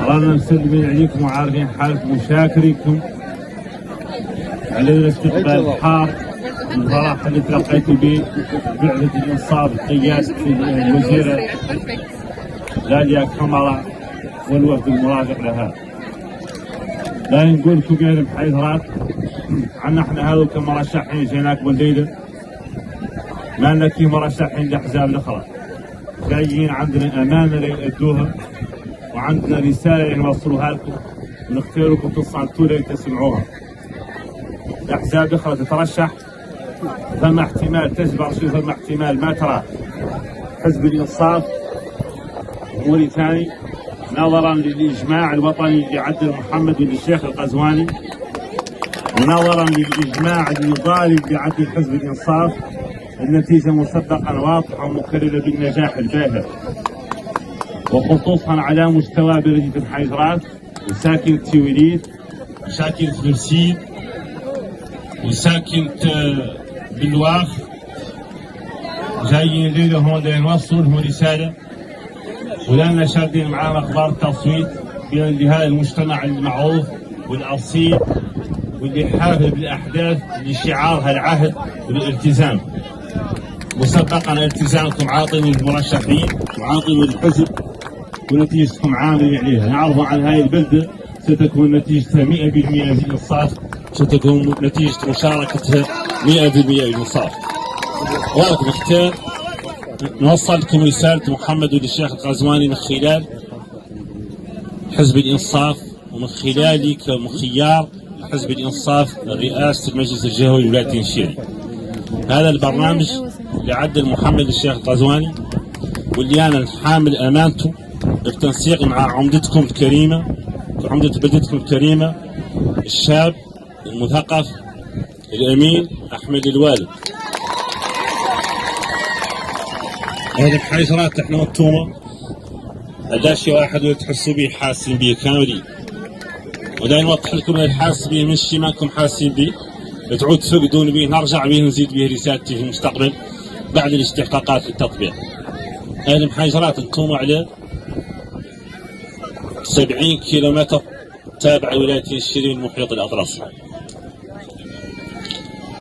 رانا مسلمين عليكم وعارفين حالكم وشاكرينكم على الاستقبال الحار والفرح اللي تلقيتوا به بعثة الإنصاف بقيادة الوزيرة غالية كمرة والوفد المرافق لها. لا نقول لكم غير بحيثرات عنا احنا هذو كمرشحين جيناكم الليلة ما لنا كي مرشحين لأحزاب الأخرى، جايين عندنا أمانة ليؤدوها وعندنا رسالة نوصلوها لكم ونختاركم تصعدوا لي تسمعوها. الأحزاب الأخرى تترشح ثم احتمال تجبر شو ثم احتمال ما تراه. حزب الإنصاف جمهوري ثاني نظرا للإجماع الوطني اللي عدل محمد بن الشيخ القزواني ونظرا للإجماع النضالي اللي عدل حزب الإنصاف، النتيجة مسبقا واضحة ومكررة بالنجاح الباهر وخصوصا على مستوى بلدية الحيدرات وساكنة تيوليد وساكنة فرسيد وساكنة بالواخ. جايين الليلة هون لنوصل لهم رسالة ولنا شادين معاهم أخبار التصويت لهذا المجتمع المعروف والأصيل واللي حافل بالأحداث لشعارها العهد والالتزام. مسبقا التزامكم عاطل للمرشحين وعاطل للحزب ونتيجتكم عامل عليها. نعرض عن هذه البلدة ستكون نتيجتها 100% بالإنصاف، ستكون نتيجة مشاركتها 100% بالإنصاف. ولكن نختار نوصل لكم رسالة محمد بن الشيخ القزواني من خلال حزب الإنصاف ومن خلالي كمخيار حزب الإنصاف رئاسة المجلس الجهوي لولاية تنشيري. هذا البرنامج اللي عدل محمد الشيخ القزواني واللي أنا حامل أمانته بالتنسيق مع عمدتكم الكريمة عمدة بلدتكم الكريمة الشاب المثقف الأمين أحمد الوالد. هذا بحيثرات احنا والتومة لا شيء واحد تحسوا به حاسين به كاملين، ودا نوضح لكم الحاس به من الشيء ما انكم حاسين به تعود تفقدون به نرجع به نزيد به رسالتي في المستقبل بعد الاستحقاقات في التطبيق. هذه بحيثرات التومة على 70 كيلومتر تابع ولاية تنشيري من محيط الأطلسي.